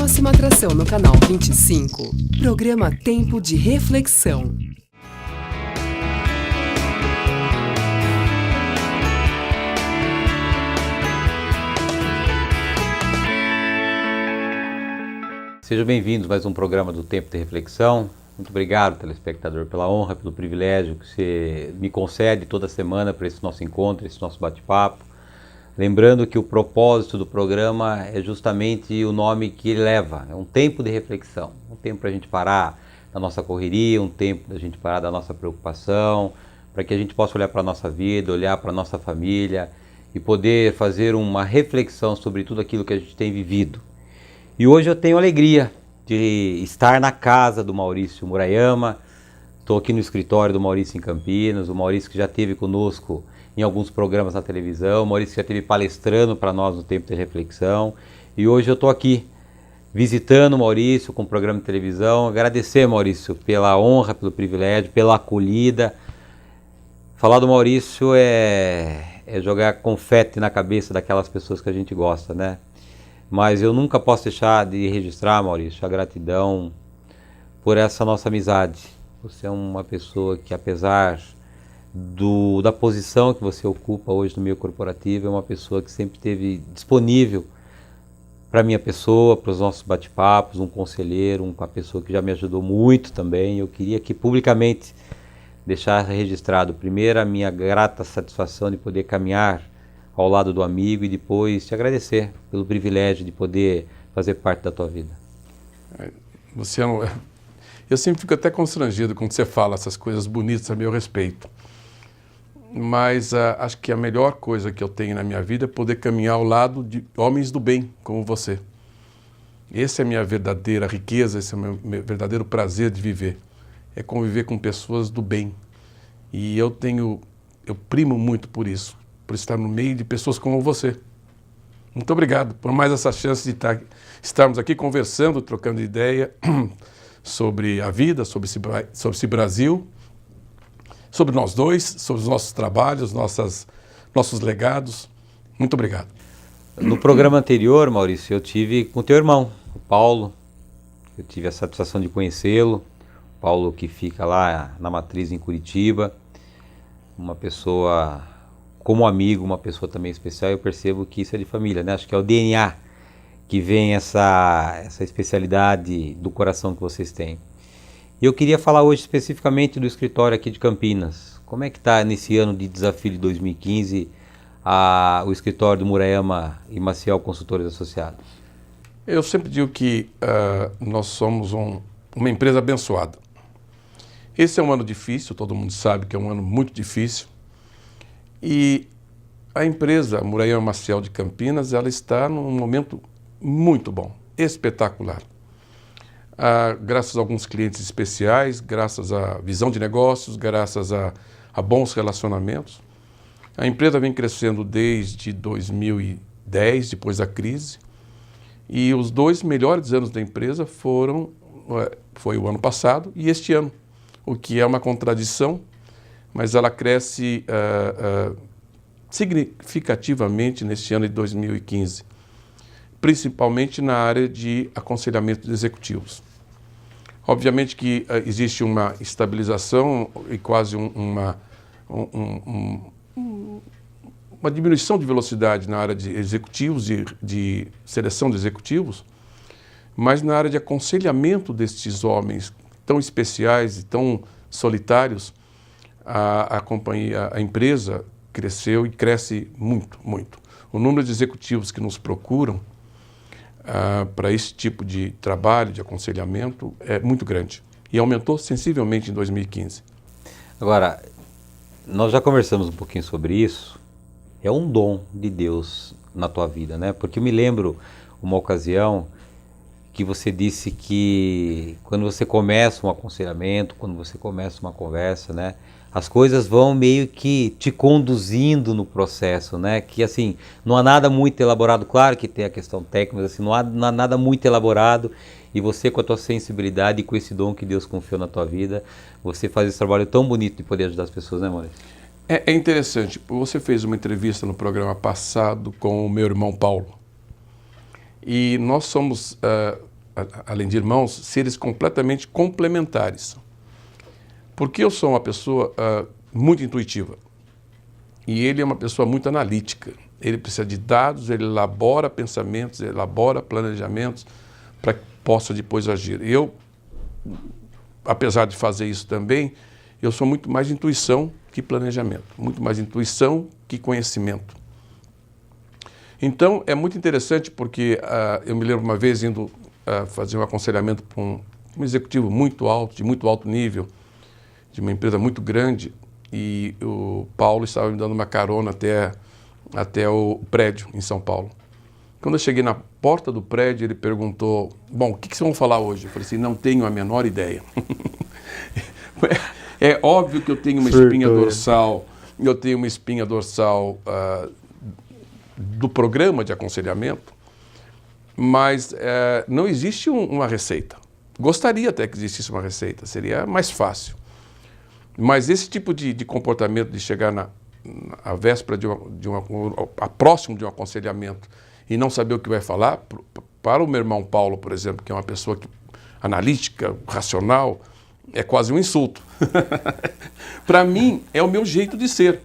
Próxima atração no canal 25. Programa Tempo de Reflexão. Sejam bem-vindos a mais um programa do Tempo de Reflexão. Muito obrigado, telespectador, pela honra, pelo privilégio que você me concede toda semana para esse nosso encontro, esse nosso bate-papo. Lembrando que o propósito do programa é justamente o nome que ele leva, é um tempo de reflexão, um tempo para a gente parar da nossa correria, um tempo da gente parar da nossa preocupação, para que a gente possa olhar para a nossa vida, olhar para a nossa família e poder fazer uma reflexão sobre tudo aquilo que a gente tem vivido. E hoje eu tenho a alegria de estar na casa do Maurício Murayama. Estou aqui no escritório do Maurício em Campinas, o Maurício que já esteve conosco em alguns programas na televisão, o Maurício que já esteve palestrando para nós no Tempo de Reflexão. E hoje eu estou aqui visitando o Maurício com o programa de televisão. Agradecer, Maurício, pela honra, pelo privilégio, pela acolhida. Falar do Maurício é jogar confete na cabeça daquelas pessoas que a gente gosta, né? Mas eu nunca posso deixar de registrar, Maurício, a gratidão por essa nossa amizade. Você é uma pessoa que, apesar da posição que você ocupa hoje no meio corporativo, é uma pessoa que sempre esteve disponível para a minha pessoa, para os nossos bate-papos, um conselheiro, uma pessoa que já me ajudou muito também. Eu queria aqui publicamente deixar registrado, primeiro, a minha grata satisfação de poder caminhar ao lado do amigo e depois te agradecer pelo privilégio de poder fazer parte da tua vida. Luciano, eu sempre fico até constrangido quando você fala essas coisas bonitas a meu respeito. Mas acho que a melhor coisa que eu tenho na minha vida é poder caminhar ao lado de homens do bem, como você. Essa é a minha verdadeira riqueza, esse é o meu verdadeiro prazer de viver. É conviver com pessoas do bem. E eu primo muito por isso. Por estar no meio de pessoas como você. Muito obrigado por mais essa chance de estarmos aqui conversando, trocando ideia sobre a vida, sobre esse Brasil, sobre nós dois, sobre os nossos trabalhos, nossos legados. Muito obrigado. No programa anterior, Maurício, eu tive com o teu irmão, o Paulo. Eu tive a satisfação de conhecê-lo. O Paulo que fica lá na Matriz em Curitiba. Uma pessoa como amigo, uma pessoa também especial. Eu percebo que isso é de família, né? Acho que é o DNA que vem essa especialidade do coração que vocês têm. E eu queria falar hoje especificamente do escritório aqui de Campinas. Como é que está nesse ano de desafio de 2015 o escritório do Murayama e Maciel Consultores Associados? Eu sempre digo que nós somos uma empresa abençoada. Esse é um ano difícil, todo mundo sabe que é um ano muito difícil. E a empresa Murayama Maciel de Campinas, ela está num momento muito bom, espetacular. Graças a alguns clientes especiais, graças à visão de negócios, graças a bons relacionamentos. A empresa vem crescendo desde 2010, depois da crise. E os 2 melhores anos da empresa foi o ano passado e este ano, o que é uma contradição, mas ela cresce significativamente neste ano de 2015, principalmente na área de aconselhamento de executivos. Obviamente que existe uma estabilização e quase uma diminuição de velocidade na área de executivos, de seleção de executivos, mas na área de aconselhamento destes homens tão especiais e tão solitários, a empresa cresceu e cresce muito, muito. O número de executivos que nos procuram para esse tipo de trabalho, de aconselhamento, é muito grande. E aumentou sensivelmente em 2015. Agora, nós já conversamos um pouquinho sobre isso. É um dom de Deus na tua vida, né? Porque eu me lembro uma ocasião que você disse que quando você começa um aconselhamento, quando você começa uma conversa, né, as coisas vão meio que te conduzindo no processo, né, que assim, não há nada muito elaborado, claro que tem a questão técnica, mas assim, não há nada muito elaborado, e você com a tua sensibilidade e com esse dom que Deus confiou na tua vida, você faz esse trabalho tão bonito de poder ajudar as pessoas, né, Maurício? É interessante, você fez uma entrevista no programa passado com o meu irmão Paulo, e nós somos além de irmãos, seres completamente complementares. Porque eu sou uma pessoa muito intuitiva e ele é uma pessoa muito analítica. Ele precisa de dados, ele elabora pensamentos, ele elabora planejamentos para que possa depois agir. Eu, apesar de fazer isso também, eu sou muito mais intuição que planejamento, muito mais intuição que conhecimento. Então, é muito interessante porque eu me lembro uma vez indo fazer um aconselhamento para um executivo muito alto, de muito alto nível, de uma empresa muito grande, e o Paulo estava me dando uma carona até o prédio em São Paulo. Quando eu cheguei na porta do prédio, ele perguntou, bom, o que vocês vão falar hoje? Eu falei assim, não tenho a menor ideia. É óbvio que eu tenho uma espinha dorsal, do programa de aconselhamento, mas não existe uma receita. Gostaria até que existisse uma receita, seria mais fácil. Mas esse tipo de comportamento de chegar na véspera próximo de um aconselhamento e não saber o que vai falar, para o meu irmão Paulo, por exemplo, que é uma pessoa analítica, racional, é quase um insulto. Para mim, é o meu jeito de ser.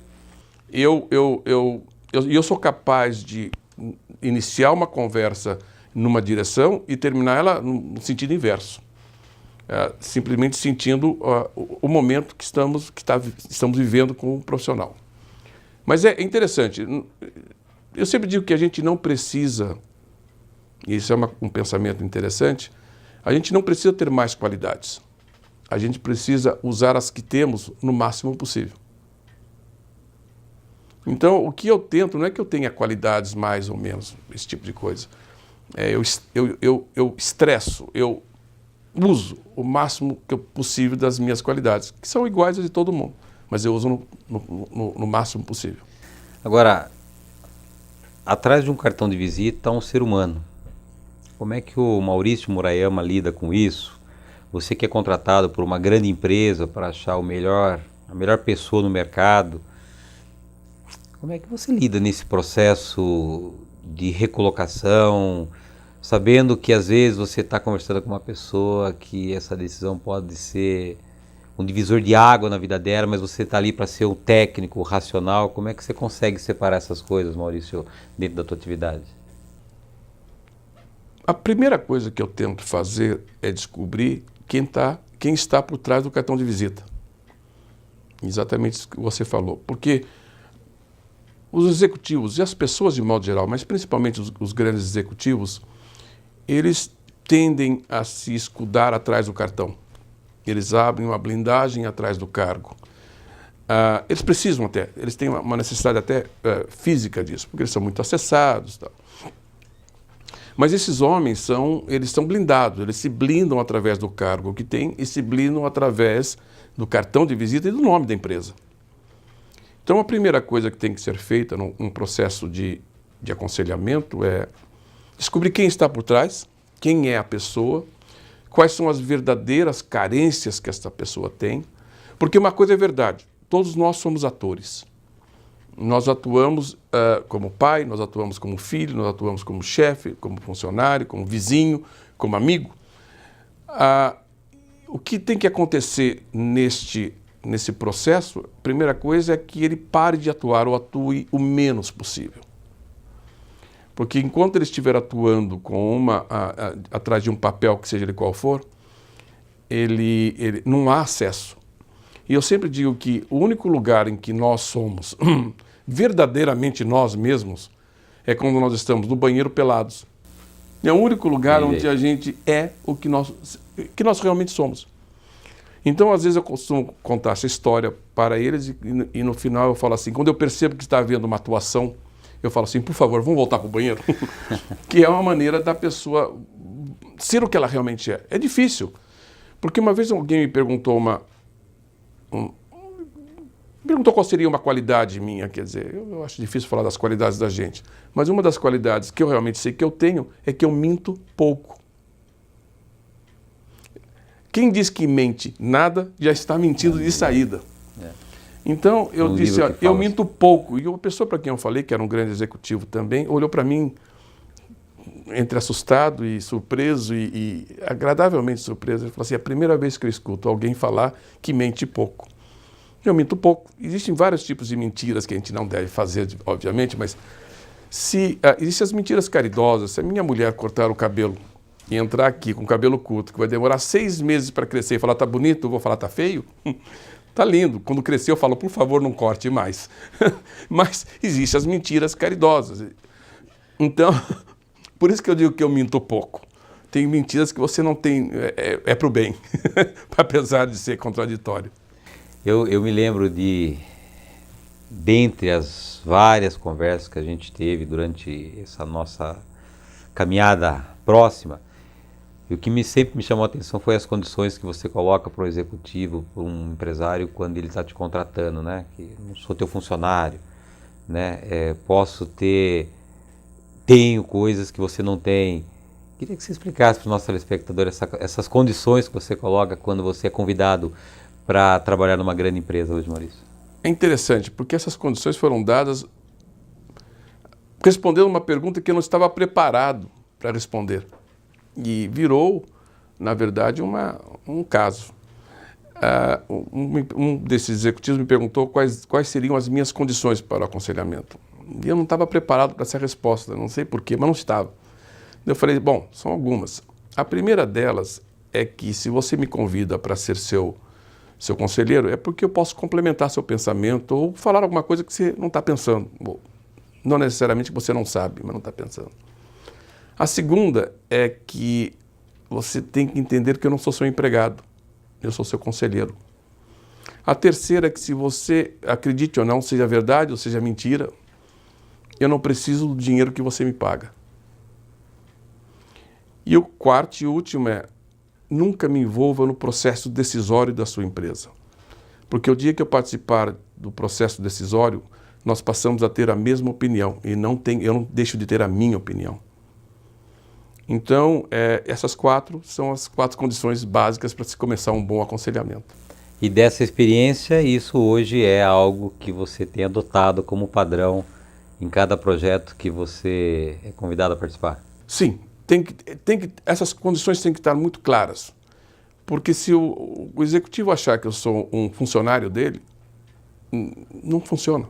Eu sou capaz de iniciar uma conversa numa direção e terminar ela no sentido inverso. Simplesmente sentindo o momento que estamos vivendo com o profissional. Mas é interessante, eu sempre digo que a gente não precisa, e isso é um pensamento interessante, a gente não precisa ter mais qualidades. A gente precisa usar as que temos no máximo possível. Então, o que eu tento não é que eu tenha qualidades mais ou menos, esse tipo de coisa. Eu estresso, eu uso o máximo possível das minhas qualidades, que são iguais às de todo mundo, mas eu uso no máximo possível. Agora, atrás de um cartão de visita está um ser humano. Como é que o Maurício Murayama lida com isso? Você que é contratado por uma grande empresa para achar a melhor pessoa no mercado, como é que você lida nesse processo de recolocação, sabendo que às vezes você está conversando com uma pessoa que essa decisão pode ser um divisor de água na vida dela, mas você está ali para ser um técnico racional. Como é que você consegue separar essas coisas, Maurício, dentro da tua atividade? A primeira coisa que eu tento fazer é descobrir quem está por trás do cartão de visita. Exatamente isso que você falou. Porque os executivos e as pessoas de modo geral, mas principalmente os grandes executivos, eles tendem a se escudar atrás do cartão. Eles abrem uma blindagem atrás do cargo. Eles precisam até, eles têm uma necessidade até física disso, porque eles são muito acessados. Tal. Mas esses homens eles são blindados, eles se blindam através do cargo que têm e se blindam através do cartão de visita e do nome da empresa. Então a primeira coisa que tem que ser feita num processo de aconselhamento é descobrir quem está por trás, quem é a pessoa, quais são as verdadeiras carências que essa pessoa tem, porque uma coisa é verdade, todos nós somos atores. Nós atuamos como pai, nós atuamos como filho, nós atuamos como chefe, como funcionário, como vizinho, como amigo. O que tem que acontecer nesse processo, a primeira coisa é que ele pare de atuar ou atue o menos possível. Porque enquanto ele estiver atuando com atrás de um papel, que seja ele qual for, ele não há acesso. E eu sempre digo que o único lugar em que nós somos verdadeiramente nós mesmos é quando nós estamos no banheiro pelados. É o único lugar onde a gente é o que nós realmente somos. Então, às vezes, eu costumo contar essa história para eles e no final eu falo assim, quando eu percebo que está havendo uma atuação, eu falo assim, por favor, vamos voltar para o banheiro. Que é uma maneira da pessoa ser o que ela realmente é. É difícil, porque uma vez alguém me perguntou qual seria uma qualidade minha, quer dizer, eu acho difícil falar das qualidades da gente, mas uma das qualidades que eu realmente sei que eu tenho é que eu minto pouco. Quem diz que mente nada, já está mentindo de saída. Então, eu disse, olha, eu minto pouco. E uma pessoa para quem eu falei, que era um grande executivo também, olhou para mim entre assustado e surpreso e agradavelmente surpreso. Ele falou assim, é a primeira vez que eu escuto alguém falar que mente pouco. Eu minto pouco. Existem vários tipos de mentiras que a gente não deve fazer, obviamente, mas existem as mentiras caridosas. Se a minha mulher cortar o cabelo e entrar aqui com o cabelo curto, que vai demorar 6 meses para crescer e falar tá bonito, eu vou falar tá feio, tá lindo. Quando crescer eu falo, por favor, não corte mais. Mas existem as mentiras caridosas. Então, por isso que eu digo que eu minto pouco. Tem mentiras que você não tem, é para o bem, apesar de ser contraditório. Eu me lembro dentre as várias conversas que a gente teve durante essa nossa caminhada próxima, e o que sempre me chamou a atenção foi as condições que você coloca para um executivo, para um empresário, quando ele está te contratando, né? Que não sou teu funcionário, né? Tenho coisas que você não tem. Queria que você explicasse para os nossos telespectadores essas condições que você coloca quando você é convidado para trabalhar numa grande empresa hoje, Maurício. É interessante, porque essas condições foram dadas respondendo uma pergunta que eu não estava preparado para responder. E virou, na verdade, um caso. Um desses executivos me perguntou quais seriam as minhas condições para o aconselhamento. E eu não estava preparado para essa resposta, não sei porquê, mas não estava. Eu falei, bom, são algumas. A primeira delas é que se você me convida para ser seu conselheiro, é porque eu posso complementar seu pensamento ou falar alguma coisa que você não está pensando. Bom, não necessariamente que você não sabe, mas não está pensando. A segunda é que você tem que entender que eu não sou seu empregado, eu sou seu conselheiro. A terceira é que se você, acredite ou não, seja verdade ou seja mentira, eu não preciso do dinheiro que você me paga. E o quarto e último é, nunca me envolva no processo decisório da sua empresa. Porque o dia que eu participar do processo decisório, nós passamos a ter a mesma opinião e eu não deixo de ter a minha opinião. Então, essas 4 são as 4 condições básicas para se começar um bom aconselhamento. E dessa experiência, isso hoje é algo que você tem adotado como padrão em cada projeto que você é convidado a participar? Sim, essas condições têm que estar muito claras. Porque se o executivo achar que eu sou um funcionário dele, não funciona.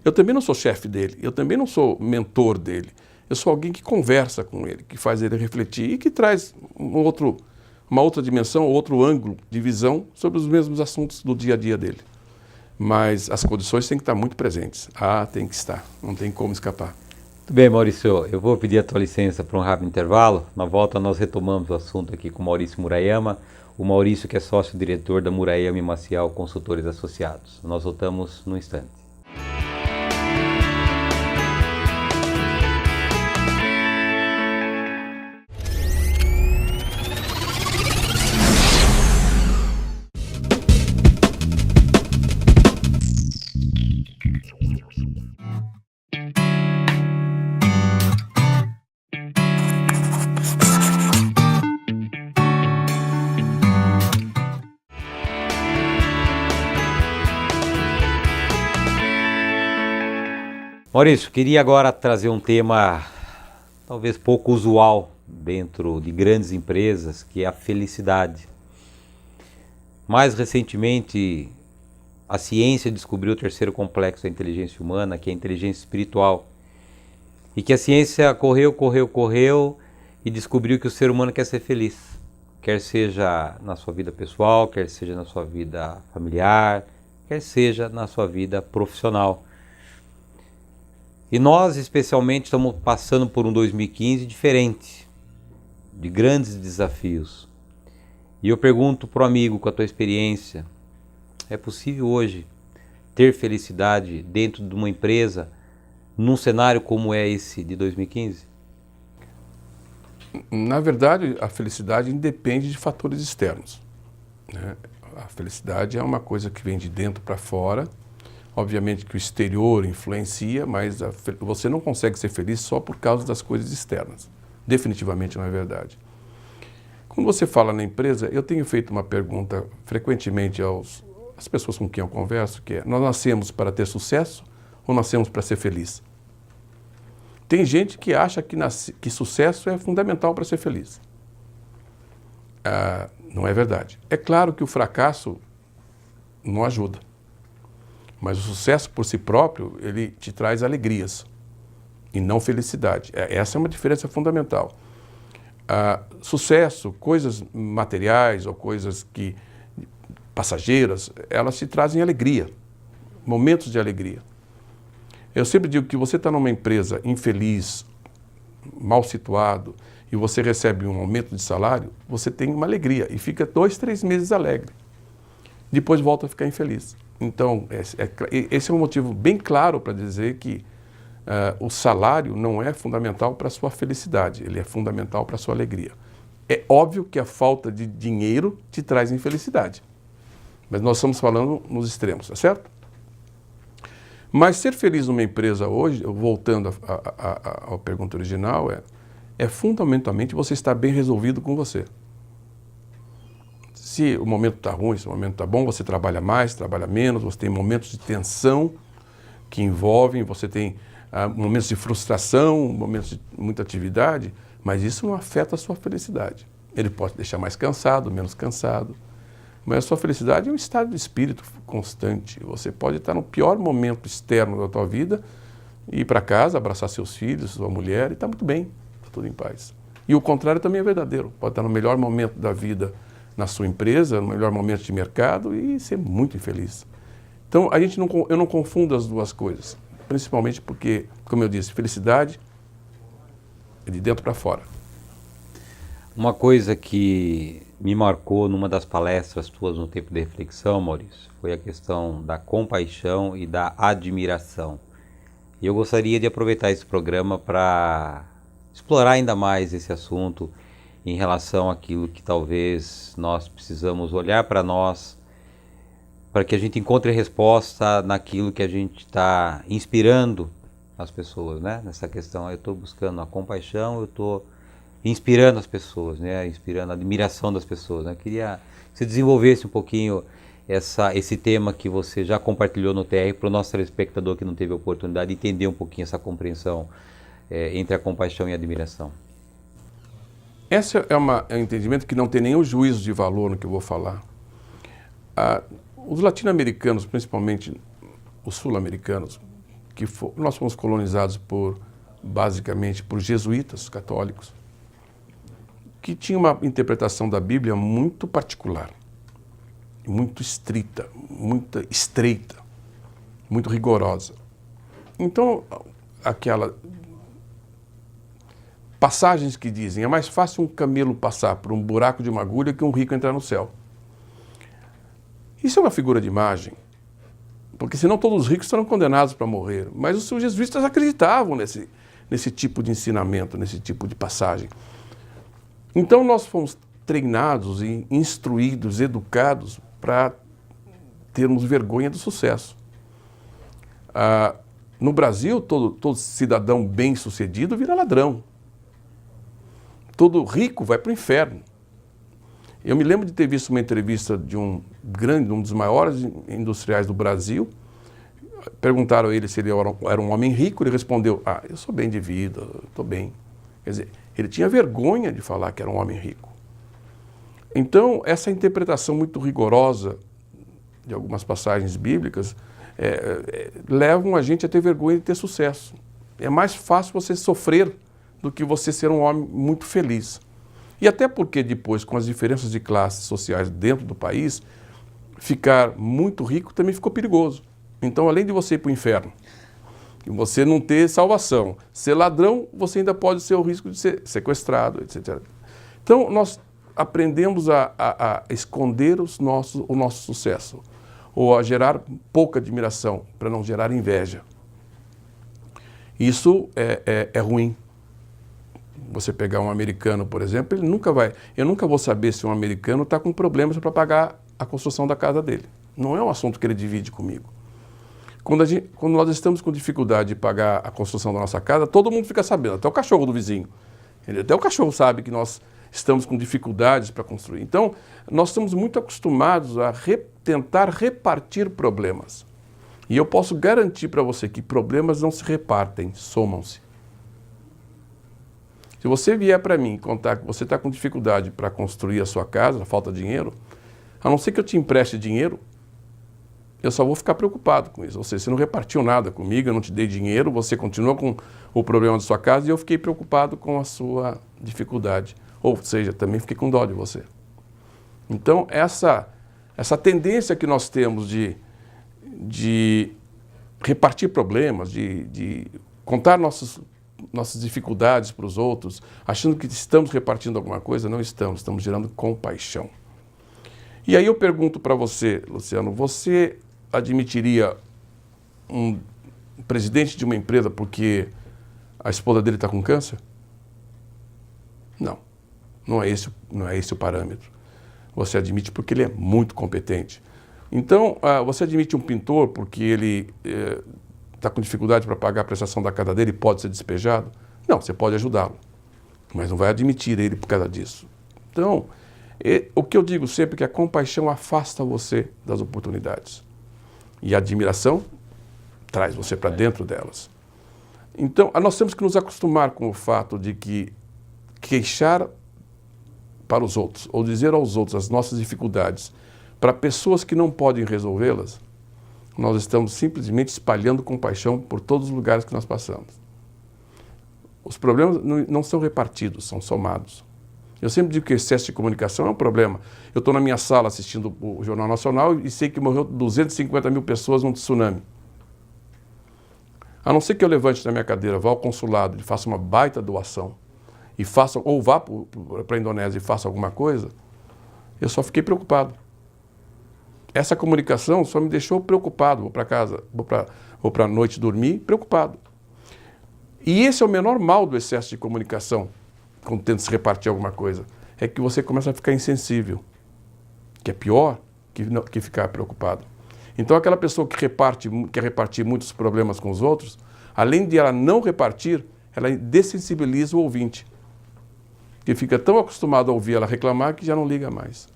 Eu também não sou chefe dele, eu também não sou mentor dele. Eu sou alguém que conversa com ele, que faz ele refletir e que traz uma outra dimensão, outro ângulo de visão sobre os mesmos assuntos do dia a dia dele. Mas as condições têm que estar muito presentes. Tem que estar, não tem como escapar. Muito bem, Maurício, eu vou pedir a tua licença para um rápido intervalo. Na volta nós retomamos o assunto aqui com o Maurício Murayama, o Maurício que é sócio-diretor da Murayama e Maciel Consultores Associados. Nós voltamos num instante. Maurício, queria agora trazer um tema talvez pouco usual dentro de grandes empresas, que é a felicidade. Mais recentemente, a ciência descobriu o terceiro complexo da inteligência humana, que é a inteligência espiritual. E que a ciência correu e descobriu que o ser humano quer ser feliz. Quer seja na sua vida pessoal, quer seja na sua vida familiar, quer seja na sua vida profissional. E nós, especialmente, estamos passando por um 2015 diferente, de grandes desafios. E eu pergunto para o amigo, com a tua experiência, é possível hoje ter felicidade dentro de uma empresa num cenário como é esse de 2015? Na verdade, a felicidade independe de fatores externos, né? A felicidade é uma coisa que vem de dentro para fora. Obviamente que o exterior influencia, mas você não consegue ser feliz só por causa das coisas externas. Definitivamente não é verdade. Quando você fala na empresa, eu tenho feito uma pergunta frequentemente às pessoas com quem eu converso, que é, nós nascemos para ter sucesso ou nascemos para ser feliz? Tem gente que acha que sucesso é fundamental para ser feliz. Não é verdade. É claro que o fracasso não ajuda. Mas o sucesso por si próprio, ele te traz alegrias e não felicidade. Essa é uma diferença fundamental. Sucesso, coisas materiais ou coisas passageiras, elas te trazem alegria, momentos de alegria. Eu sempre digo que você está numa empresa infeliz, mal situado, e você recebe um aumento de salário, você tem uma alegria e fica 2, 3 meses alegre. Depois volta a ficar infeliz. Então, esse é um motivo bem claro para dizer que o salário não é fundamental para a sua felicidade, ele é fundamental para a sua alegria. É óbvio que a falta de dinheiro te traz infelicidade, mas nós estamos falando nos extremos, tá certo? Mas ser feliz numa empresa hoje, voltando à pergunta original, é fundamentalmente você estar bem resolvido com você. Se o momento está ruim, se o momento está bom, você trabalha mais, trabalha menos, você tem momentos de tensão que envolvem, você tem momentos de frustração, momentos de muita atividade, mas isso não afeta a sua felicidade. Ele pode deixar mais cansado, menos cansado, mas a sua felicidade é um estado de espírito constante. Você pode estar no pior momento externo da tua vida, ir para casa, abraçar seus filhos, sua mulher, e está muito bem, está tudo em paz. E o contrário também é verdadeiro. Pode estar no melhor momento da vida na sua empresa, no melhor momento de mercado e ser muito infeliz. Então, eu não confundo as duas coisas, principalmente porque, como eu disse, felicidade é de dentro para fora. Uma coisa que me marcou numa das palestras tuas no Tempo de Reflexão, Maurício, foi a questão da compaixão e da admiração. E eu gostaria de aproveitar esse programa para explorar ainda mais esse assunto em relação àquilo que talvez nós precisamos olhar para nós, para que a gente encontre resposta naquilo que a gente está inspirando as pessoas, né? Nessa questão, eu estou buscando a compaixão, eu estou inspirando as pessoas, né? Inspirando a admiração das pessoas, né? Queria que você desenvolvesse um pouquinho esse tema que você já compartilhou no TR para o nosso telespectador que não teve a oportunidade de entender um pouquinho essa compreensão entre a compaixão e a admiração. Esse é um entendimento que não tem nenhum juízo de valor no que eu vou falar. Os latino-americanos, principalmente os sul-americanos, nós fomos colonizados basicamente por jesuítas católicos, que tinham uma interpretação da Bíblia muito particular, muito estrita, muito estreita, muito rigorosa. Então, aquela passagens que dizem, é mais fácil um camelo passar por um buraco de uma agulha que um rico entrar no céu. Isso é uma figura de imagem, porque senão todos os ricos serão condenados para morrer. Mas os jesuítas acreditavam nesse tipo de ensinamento, nesse tipo de passagem. Então nós fomos treinados, e instruídos, educados para termos vergonha do sucesso. No Brasil, todo cidadão bem-sucedido vira ladrão. Todo rico vai para o inferno. Eu me lembro de ter visto uma entrevista de um dos maiores industriais do Brasil. Perguntaram a ele se ele era um homem rico, ele respondeu, eu sou bem de vida, estou bem. Quer dizer, ele tinha vergonha de falar que era um homem rico. Então, essa interpretação muito rigorosa de algumas passagens bíblicas levam a gente a ter vergonha de ter sucesso. É mais fácil você sofrer do que você ser um homem muito feliz. E até porque depois, com as diferenças de classes sociais dentro do país, ficar muito rico também ficou perigoso. Então, além de você ir para o inferno, e você não ter salvação, ser ladrão, você ainda pode ser o risco de ser sequestrado, etc. Então, nós aprendemos a esconder o nosso sucesso, ou a gerar pouca admiração, para não gerar inveja. Isso é ruim. Você pegar um americano, por exemplo, eu nunca vou saber se um americano está com problemas para pagar a construção da casa dele. Não é um assunto que ele divide comigo. Quando nós estamos com dificuldade de pagar a construção da nossa casa, todo mundo fica sabendo, até o cachorro do vizinho. Até o cachorro sabe que nós estamos com dificuldades para construir. Então, nós estamos muito acostumados a tentar repartir problemas. E eu posso garantir para você que problemas não se repartem, somam-se. Se você vier para mim contar que você está com dificuldade para construir a sua casa, falta dinheiro, a não ser que eu te empreste dinheiro, eu só vou ficar preocupado com isso. Ou seja, você não repartiu nada comigo, eu não te dei dinheiro, você continua com o problema da sua casa e eu fiquei preocupado com a sua dificuldade. Ou seja, também fiquei com dó de você. Então, essa tendência que nós temos de repartir problemas, de contar nossas dificuldades para os outros, achando que estamos repartindo alguma coisa, não estamos gerando compaixão. E aí eu pergunto para você, Luciano, você admitiria um presidente de uma empresa porque a esposa dele está com câncer? Não, não é esse o parâmetro. Você admite porque ele é muito competente. Então, você admite um pintor porque ele está com dificuldade para pagar a prestação da casa dele e pode ser despejado? Não, você pode ajudá-lo, mas não vai admitir ele por causa disso. Então, o que eu digo sempre é que a compaixão afasta você das oportunidades e a admiração traz você para dentro delas. Então, nós temos que nos acostumar com o fato de que queixar para os outros ou dizer aos outros as nossas dificuldades para pessoas que não podem resolvê-las, nós estamos simplesmente espalhando compaixão por todos os lugares que nós passamos. Os problemas não são repartidos, são somados. Eu sempre digo que excesso de comunicação é um problema. Eu estou na minha sala assistindo o Jornal Nacional e sei que morreu 250 mil pessoas num tsunami. A não ser que eu levante da minha cadeira, vá ao consulado e faça uma baita doação, ou vá para a Indonésia e faça alguma coisa, eu só fiquei preocupado. Essa comunicação só me deixou preocupado. Vou para casa, vou para a noite dormir preocupado. E esse é o menor mal do excesso de comunicação, quando tenta se repartir alguma coisa, é que você começa a ficar insensível, que é pior que ficar preocupado. Então aquela pessoa que quer repartir muitos problemas com os outros, além de ela não repartir, ela dessensibiliza o ouvinte, que fica tão acostumado a ouvir ela reclamar que já não liga mais.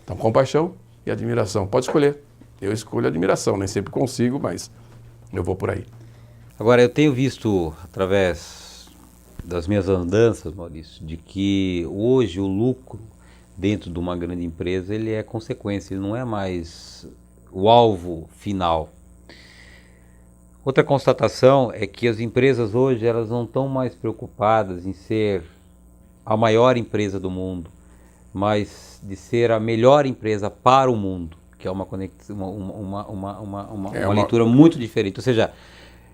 Então, compaixão e admiração. Pode escolher. Eu escolho admiração, nem sempre consigo, mas eu vou por aí. Agora, eu tenho visto, através das minhas andanças, Maurício, de que hoje o lucro dentro de uma grande empresa, ele é consequência, ele não é mais o alvo final. Outra constatação é que as empresas hoje, elas não estão mais preocupadas em ser a maior empresa do mundo, mas de ser a melhor empresa para o mundo, que é uma leitura muito diferente. Ou seja,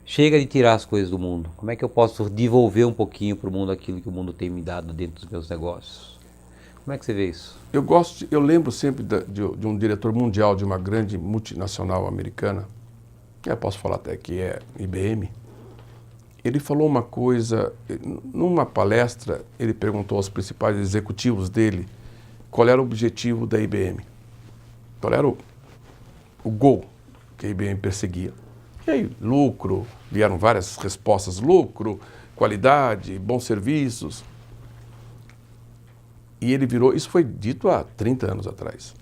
chega de tirar as coisas do mundo. Como é que eu posso devolver um pouquinho para o mundo aquilo que o mundo tem me dado dentro dos meus negócios? Como é que você vê isso? Eu lembro sempre de um diretor mundial de uma grande multinacional americana, eu posso falar até que é IBM. Ele falou uma coisa, numa palestra, ele perguntou aos principais executivos dele qual era o objetivo da IBM, qual era o goal que a IBM perseguia. E aí, lucro, vieram várias respostas, lucro, qualidade, bons serviços. E ele virou, isso foi dito há 30 anos atrás,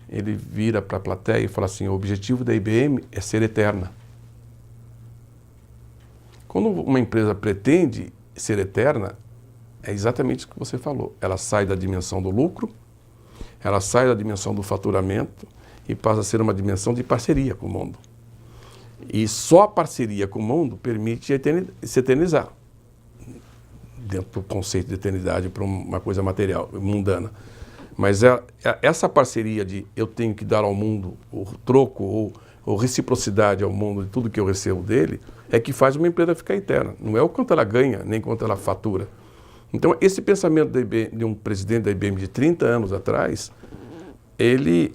ele vira para a plateia e fala assim, o objetivo da IBM é ser eterna. Quando uma empresa pretende ser eterna, é exatamente o que você falou. Ela sai da dimensão do lucro, ela sai da dimensão do faturamento e passa a ser uma dimensão de parceria com o mundo. E só a parceria com o mundo permite se eternizar, dentro do conceito de eternidade para uma coisa material, mundana. Mas essa parceria de eu tenho que dar ao mundo o troco ou reciprocidade ao mundo de tudo que eu recebo dele, é que faz uma empresa ficar eterna. Não é o quanto ela ganha, nem quanto ela fatura. Então, esse pensamento de um presidente da IBM de 30 anos atrás, ele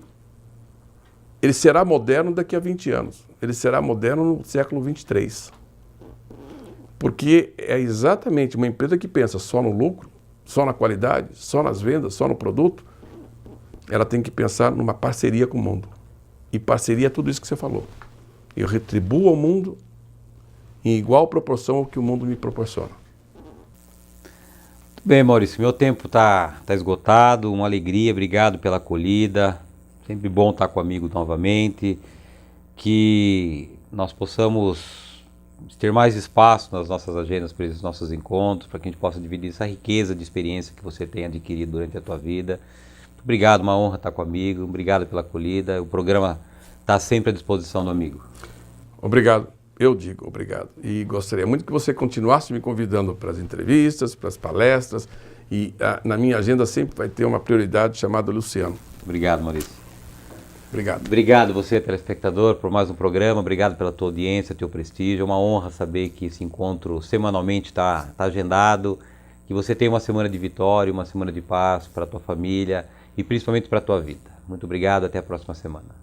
será moderno daqui a 20 anos. Ele será moderno no século 23. Porque é exatamente uma empresa que pensa só no lucro, só na qualidade, só nas vendas, só no produto. Ela tem que pensar numa parceria com o mundo. E parceria é tudo isso que você falou. Eu retribuo ao mundo em igual proporção ao que o mundo me proporciona. Bem, Maurício, meu tempo está esgotado, uma alegria, obrigado pela acolhida, sempre bom estar com o amigo novamente, que nós possamos ter mais espaço nas nossas agendas para esses nossos encontros, para que a gente possa dividir essa riqueza de experiência que você tem adquirido durante a tua vida. Muito obrigado, uma honra estar comigo, obrigado pela acolhida. O programa está sempre à disposição do amigo. Obrigado, eu digo obrigado. E gostaria muito que você continuasse me convidando para as entrevistas, para as palestras, e na minha agenda sempre vai ter uma prioridade chamada Luciano. Obrigado, Maurício. Obrigado. Obrigado você, telespectador, por mais um programa. Obrigado pela tua audiência, teu prestígio. É uma honra saber que esse encontro semanalmente está agendado, que você tenha uma semana de vitória, uma semana de paz para a tua família e principalmente para a tua vida. Muito obrigado, até a próxima semana.